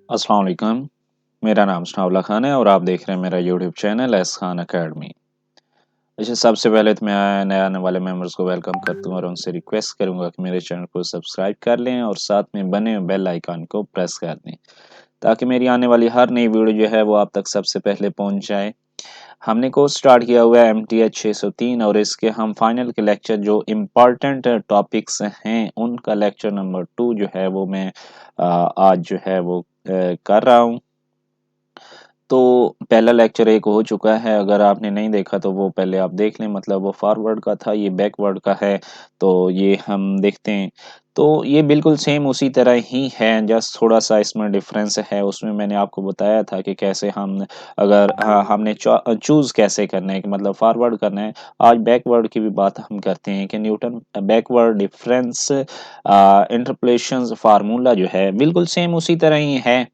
अस्सलाम वालेकुम। मेरा नाम सनाउल्लाह खान है और आप देख रहे हैं मेरा YouTube channel S Khan academy. अच्छा, सबसे पहले तो मैं नए आने वाले मेंबर्स को वेलकम करता हूँ और उनसे रिक्वेस्ट करूंगा कि मेरे चैनल को सब्सक्राइब कर लें और साथ में बने हुए बेल आइकन को प्रेस कर दें ताकि मेरी आने वाली हर नई वीडियो जो है वो आप तक सबसे पहले पहुंच जाए। हमने कोर्स स्टार्ट किया हुआ है MTH 603 और इसके हम फाइनल के लेक्चर जो इम्पोर्टेंट टॉपिक्स हैं उनका लेक्चर नंबर 2 जो है वो मैं आज जो है वो कर रहा हूँ। तो पहला लेक्चर एक हो चुका है, अगर आपने नहीं देखा तो वो पहले आप देख लें, मतलब वो फॉरवर्ड का था, ये बैकवर्ड का है। तो ये हम देखते हैं, तो ये बिल्कुल सेम उसी तरह ही है, जस्ट थोड़ा सा इसमें डिफरेंस है। उसमें मैंने आपको बताया था कि कैसे हम अगर हमने चूज़ कैसे करना है कि मतलब फॉरवर्ड करना है। आज बैकवर्ड की भी बात हम करते हैं कि Newton backward difference interpolation formula जो है बिल्कुल सेम उसी तरह ही है।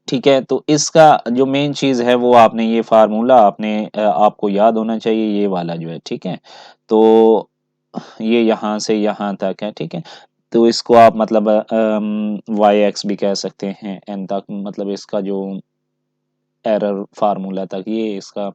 ठीक है, तो इसका जो मेन चीज़ है वो आपने ये फार्मूला आपने आपको याद होना चाहिए, ये वाला जो है, ठीक है। तो ये यहाँ से यहाँ तक है, ठीक है। तो इसको आप मतलब वाई एक्स भी कह सकते हैं, एन तक, मतलब इसका जो एरर फार्मूला तक, ये इसका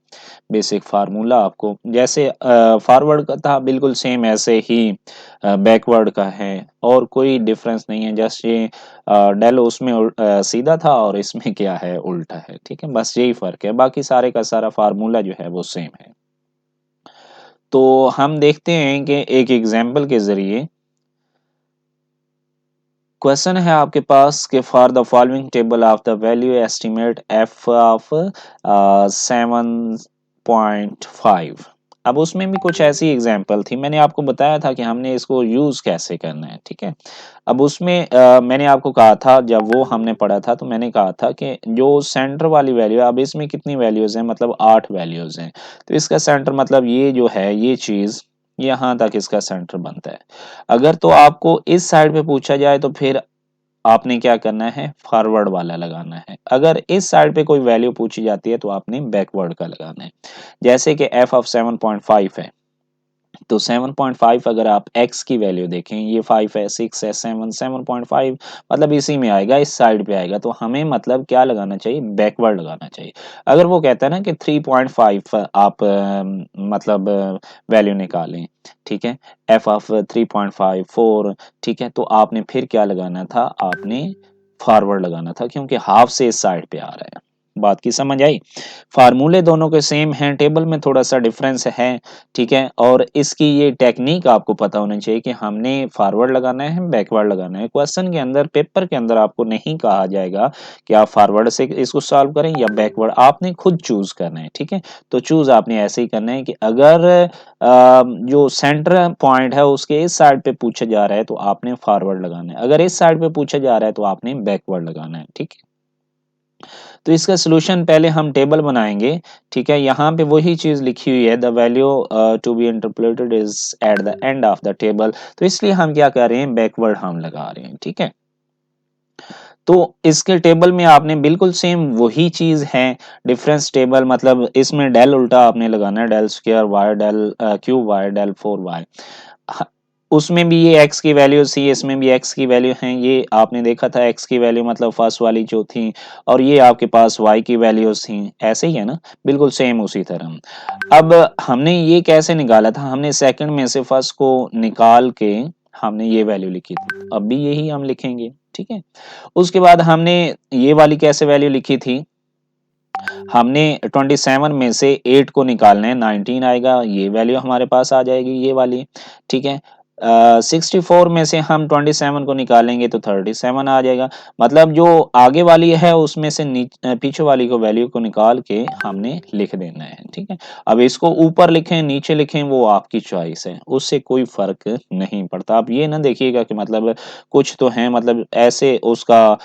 बेसिक फार्मूला आपको जैसे फॉरवर्ड का था बिल्कुल सेम ऐसे ही बैकवर्ड का है, और कोई डिफरेंस नहीं है। जस्ट ये डेल उसमें सीधा था और इसमें क्या है, उल्टा है, ठीक है, बस यही फर्क है, बाकी सारे का सारा फार्मूला जो है वो सेम है। तो हम देखते हैं कि एक एग्जाम्पल के जरिए क्वेश्चन है आपके पास कि for the following table of the value estimate F of 7.5। अब उसमें भी कुछ ऐसी एग्जांपल थी, मैंने आपको बताया था कि हमने इसको यूज कैसे करना है, ठीक है। अब उसमें मैंने आपको कहा था, जब वो हमने पढ़ा था तो मैंने कहा था कि जो सेंटर वाली वैल्यू है, अब इसमें कितनी वैल्यूज हैं, मतलब 8 वैल्यूज हैं। तो इसका सेंटर मतलब ये जो है, ये चीज यहाँ तक इसका सेंटर बनता है। अगर तो आपको इस साइड पे पूछा जाए तो फिर आपने क्या करना है, फॉरवर्ड वाला लगाना है। अगर इस साइड पे कोई वैल्यू पूछी जाती है तो आपने बैकवर्ड का लगाना है। जैसे कि एफ ऑफ 7.5 है, तो 7.5 अगर आप x की वैल्यू देखें, ये 5 है, 6 है, 7.5 मतलब इसी में आएगा, इस साइड पे आएगा। तो हमें मतलब क्या लगाना चाहिए, बैकवर्ड लगाना चाहिए। अगर वो कहता है ना कि 3.5 आप मतलब वैल्यू निकालें, ठीक है, एफ ऑफ 3.5 4, ठीक है, तो आपने फिर क्या लगाना था, आपने फॉरवर्ड लगाना था, क्योंकि हाफ से इस साइड पे आ रहा है। बात की समझ आई। फार्मूले दोनों के सेम हैं, टेबल में थोड़ा सा डिफरेंस है, ठीक है। और इसकी ये टेक्निक आपको पता होनी चाहिए कि हमने फॉरवर्ड लगाना है, बैकवर्ड लगाना है। क्वेश्चन के अंदर, पेपर के अंदर आपको नहीं कहा जाएगा कि आप फॉरवर्ड से इसको सॉल्व करें या बैकवर्ड, आपने खुद चूज करना है, ठीक है। तो चूज आपने ऐसे ही करना है कि अगर जो सेंटर पॉइंट है उसके इस साइड पे पूछा जा रहा है तो आपने फॉरवर्ड लगाना है, अगर इस साइड पे पूछा जा रहा है तो आपने बैकवर्ड लगाना है, ठीक है। तो इसका सॉल्यूशन पहले हम टेबल बनाएंगे, ठीक है। यहाँ पे वही चीज लिखी हुई है, the value to be interpolated is at the end of the table, तो इसलिए हम क्या कर रहे हैं, बैकवर्ड हम लगा रहे हैं, ठीक है। तो इसके टेबल में आपने बिल्कुल सेम वही चीज है, डिफरेंस टेबल, मतलब इसमें डेल उल्टा आपने लगाना है, del square y del cube y del 4y। उसमें भी ये x की वैल्यू थी, इसमें भी x की वैल्यू है, ये आपने देखा था x की वैल्यू मतलब फर्स्ट वाली जो थी, और ये आपके पास y की वैल्यूज थी, ऐसे ही है ना, बिल्कुल सेम उसी तरह। अब हमने ये कैसे निकाला था, हमने सेकंड में से फर्स्ट को निकाल के हमने ये वैल्यू लिखी थी, अब भी यही हम लिखेंगे, ठीक है। उसके बाद हमने ये वाली कैसे वैल्यू लिखी थी, हमने 27 में से 8 को निकालना है, 19 आएगा, ये वैल्यू हमारे पास आ जाएगी, ये वाली, ठीक है। 64 में से हम 27 को निकालेंगे तो 37 आ जाएगा। मतलब जो आगे वाली है उसमें से पीछे वाली को वैल्यू को निकाल के हमने लिख देना है, ठीक है। अब इसको ऊपर लिखें नीचे लिखें वो आपकी चॉइस है, उससे कोई फर्क नहीं पड़ता। आप ये ना देखिएगा कि मतलब कुछ तो है, मतलब ऐसे उसका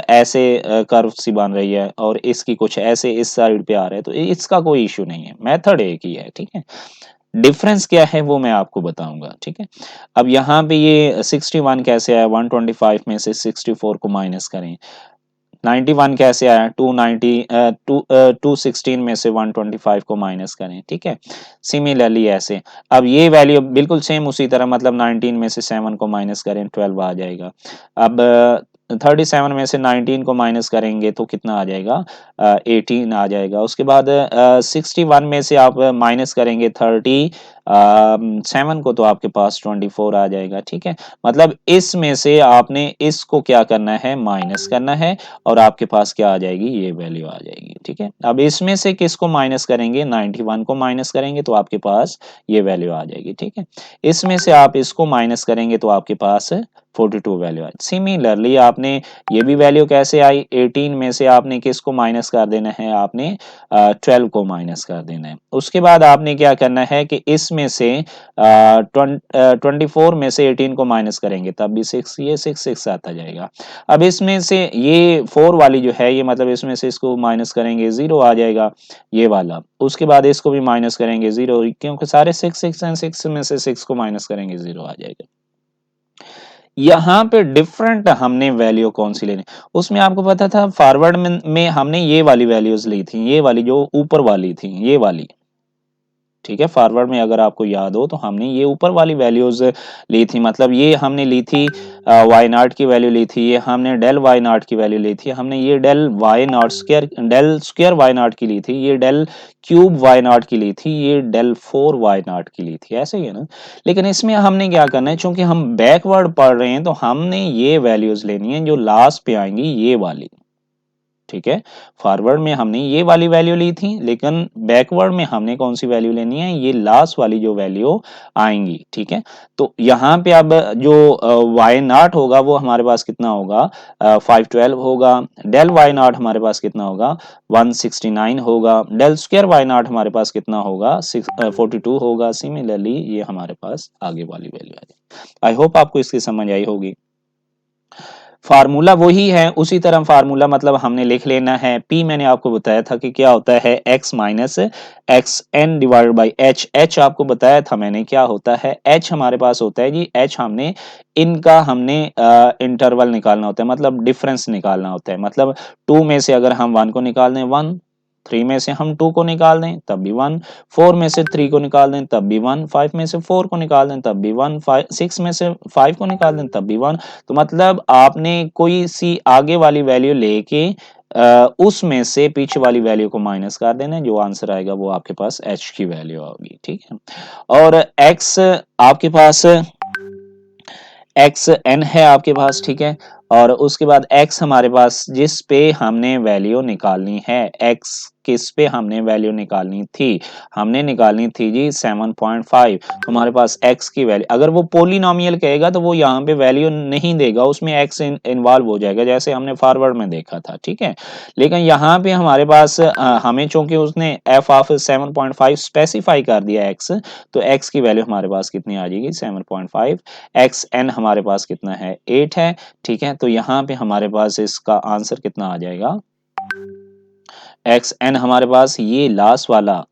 ऐसे कर्व सी बन रही है और इसकी कुछ ऐसे इस साइड पे आ रहा है, तो इसका कोई इशू नहीं है, मेथड एक ही है, ठीक है। डिफरेंस क्या है वो मैं आपको बताऊंगा, ठीक है। अब यहाँ पे ये 61 कैसे आया, 125 में से 64 को माइनस करें। 91 कैसे आया, 216 में से 125 को माइनस करें, ठीक है। सिमिलरली ऐसे, अब ये वैल्यू बिल्कुल सेम उसी तरह, मतलब 19 में से 7 को माइनस करें, 12 आ जाएगा। अब 37 में से 19 को माइनस करेंगे तो कितना आ जाएगा, 18 आ जाएगा। उसके बाद 61 में से आप माइनस करेंगे 37 को तो आपके पास 24 आ जाएगा। ठीक है, मतलब इसमें से आपने इसको क्या करना है, माइनस करना है, और आपके पास क्या आ जाएगी, ये वैल्यू आ जाएगी। ठीक है, अब इसमें से किसको माइनस करेंगे, 91 को माइनस करेंगे तो आपके पास ये वैल्यू आ जाएगी। ठीक है, इसमें से आप इसको माइनस करेंगे तो आपके पास 42 वैल्यू आई। सिमिलरली आपने ये भी वैल्यू कैसे आई, 18 में से आपने किसको माइनस कर देना है, आपने 12 को माइनस कर देना है। उसके बाद आपने क्या करना है कि इसमें से 24 में से 18 को माइनस करेंगे तब भी 6, ये 6 आता जाएगा। अब इसमें से ये 4 वाली जो है, ये मतलब इसमें से इसको माइनस करेंगे 0 आ जाएगा ये वाला। उसके बाद इसको भी माइनस करेंगे 0, क्योंकि सारे 6 6 एंड 6 में से 6 को माइनस करेंगे 0 आ जाएगा। यहाँ पे डिफरेंट हमने वैल्यू कौन सी लेनी, उसमें आपको पता था फॉरवर्ड में हमने ये वाली वैल्यूज ली थी, ये वाली जो ऊपर वाली थी, ये वाली। ठीक है, फॉरवर्ड में अगर आपको याद हो तो हमने ये ऊपर वाली वैल्यूज ली थी, मतलब ये हमने ली थी वाई नॉट की वैल्यू ली थी, ये हमने डेल वाई नॉट की वैल्यू ली थी, हमने ये del y naught square, del square y naught की ली थी, ये डेल क्यूब वाई नॉट की ली थी, ये डेल 4 वाई नॉट की ली थी, ऐसे ही है ना। लेकिन इसमें हमने क्या करना है, चूंकि हम बैकवर्ड पढ़ रहे हैं तो हमने ये वैल्यूज लेनी है जो लास्ट पे आएंगी, ये वाली। ठीक है, फॉरवर्ड में हमने ये वाली वैल्यू ली थी, लेकिन बैकवर्ड में हमने कौन सी वैल्यू लेनी है, ये लास्ट वाली जो वैल्यू आएंगी। ठीक है, तो यहाँ पे अब जो वाई नॉट होगा वो हमारे पास कितना होगा, 512 होगा। डेल वाई नॉट हमारे पास कितना होगा, 169 होगा। डेल स्क्वायर वाई नॉट हमारे पास कितना होगा, 42 होगा। सिमिलरली ये हमारे पास आगे वाली वैल्यू आ जाएगी। आई होप आपको इसकी समझ आई होगी। फार्मूला वही है, उसी तरह फार्मूला मतलब हमने लिख लेना है। P मैंने आपको बताया था कि क्या होता है, x minus x n divided by h. H आपको बताया था मैंने क्या होता है, h हमारे पास होता है जी, h हमने इनका हमने इंटरवल निकालना होता है, मतलब डिफरेंस निकालना होता है। मतलब 2 में से अगर हम 1 को निकाल दें 1, 3 में से हम 2 को निकाल दें तब भी 1, 4 में से 3 को निकाल दें तब भी 1, 5 में से 4 को निकाल दें तब भी 1, 6 में से 5 को निकाल दें तब भी 1। तो मतलब आपने कोई सी आगे वाली वैल्यू लेके उसमें से पीछे वाली वैल्यू को माइनस कर देना, जो आंसर आएगा वो आपके पास h की वैल्यू होगी। ठीक है, और x आपके पास एक्स एन है आपके पास। ठीक है, और उसके बाद x हमारे पास जिस पे हमने वैल्यू निकालनी है, x किस पे हमने वैल्यू निकालनी थी, हमने निकालनी थी जी 7.5। तो हमारे पास x की वैल्यू, अगर वो पोलिनोमियल कहेगा तो वो यहाँ पे वैल्यू नहीं देगा, उसमें x इन्वॉल्व हो जाएगा, जैसे हमने फॉरवर्ड में देखा था। ठीक है, लेकिन यहाँ पे हमारे पास हमें चूंकि उसने f ऑफ 7.5 स्पेसिफाई कर दिया x, तो x की वैल्यू हमारे पास कितनी आ जाएगी, 7.5। एक्स एन हमारे पास कितना है, 8 है। ठीक है, तो यहाँ पे हमारे पास इसका आंसर कितना आ जाएगा, एक्स एन हमारे पास ये लास्ट वाला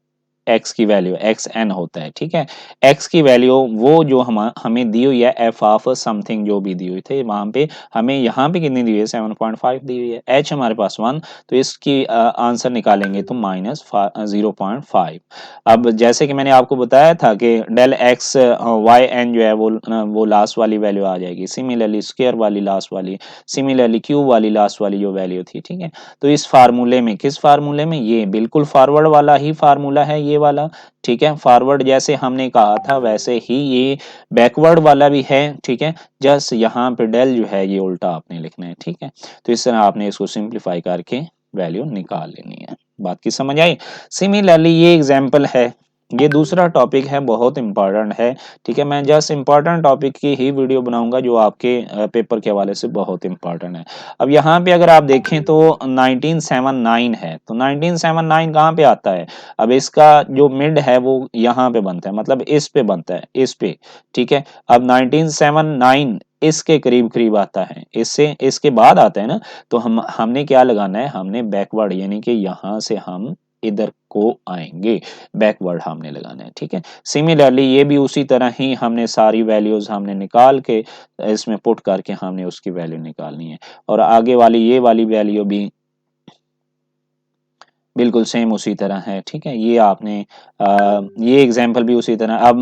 x की वैल्यू एक्स एन होता है। ठीक है, x की वैल्यू वो जो हमें दी हुई है एफ ऑफ समथिंग जो भी दी हुई थी, वहां पे हमें यहाँ पे कितनी दी हुई है, 7.5 दी हुई है। h हमारे पास 1, तो इसकी आंसर निकालेंगे तो माइनस 0.5। अब जैसे कि मैंने आपको बताया था कि डेल एक्स वाई एन जो है वो लास्ट वाली वैल्यू आ जाएगी। सिमिलरली स्क्वायर वाली लास्ट वाली, सिमिलरली क्यूब वाली लास्ट वाली जो वैल्यू थी। ठीक है, तो इस फार्मूले में, किस फार्मूले में, ये बिल्कुल फॉरवर्ड वाला ही फार्मूला है ये वाला। ठीक है, फॉरवर्ड जैसे हमने कहा था वैसे ही ये बैकवर्ड वाला भी है। ठीक है, जस्ट यहाँ पे डेल जो है ये उल्टा आपने लिखना है। ठीक है, तो इस तरह आपने इसको सिंप्लीफाई करके वैल्यू निकाल लेनी है। बात की समझ आई। सिमिलरली ये एग्जाम्पल है, ये दूसरा टॉपिक है, बहुत इंपॉर्टेंट है। ठीक है, मैं जस्ट इंपॉर्टेंट टॉपिक की ही वीडियो बनाऊंगा जो आपके पेपर के हवाले से बहुत इंपॉर्टेंट है। अब यहाँ पे अगर आप देखें तो 1979 है, तो 1979 कहाँ पे आता है, अब इसका जो मिड है वो यहाँ पे बनता है, मतलब इस पे बनता है, इस पे। ठीक है, अब 1979 इसके करीब करीब आता है, इससे इसके बाद आता है ना, तो हमने क्या लगाना है, हमने बैकवर्ड, यानी कि यहाँ से हम इधर को आएंगे, बैकवर्ड हमने लगाना है। ठीक है, सिमिलरली ये भी उसी तरह ही हमने सारी वैल्यूज हमने निकाल के इसमें पुट करके हमने उसकी वैल्यू निकालनी है, और आगे वाली ये वाली वैल्यू भी बिल्कुल सेम उसी तरह है, ठीक है? ये आपने ये एग्ज़ाम्पल भी उसी तरह अब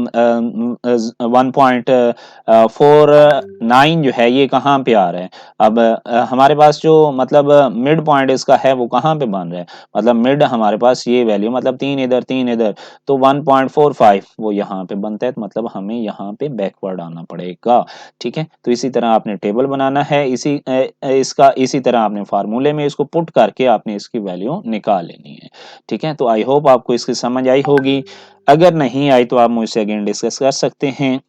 1.49 जो है ये कहाँ पे आ रहा है? अब हमारे पास जो मतलब मिड पॉइंट इसका है वो कहाँ पे बन रहा है? मतलब मिड हमारे पास ये वैल्यू मतलब 3 इधर तो 1.45 वो यहाँ पे बनता है, तो मतलब हमें यहाँ पे बैकवर्ड आना पड़ेगा, ठीक है? तो इसी तरह आपने टेबल बनाना है, इसका इसी तरह आपने फ़ॉर्मूले में इसको पुट करके आपने इसकी वैल्यू निकाल लेनी है, ठीक है? तो आई होप आपको इसकी समझ आई होगी। अगर नहीं आई तो आप मुझसे अगेन डिस्कस कर सकते हैं।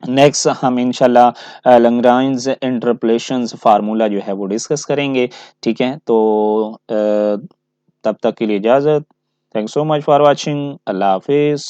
नेक्स्ट हम इंशाल्लाह लैग्रांज इंटरपोलेशंस फार्मूला जो है वो डिस्कस करेंगे, ठीक है? तो तब तक के लिए इजाज़त। Thanks so much for watching. अल्लाह हाफ़िज़।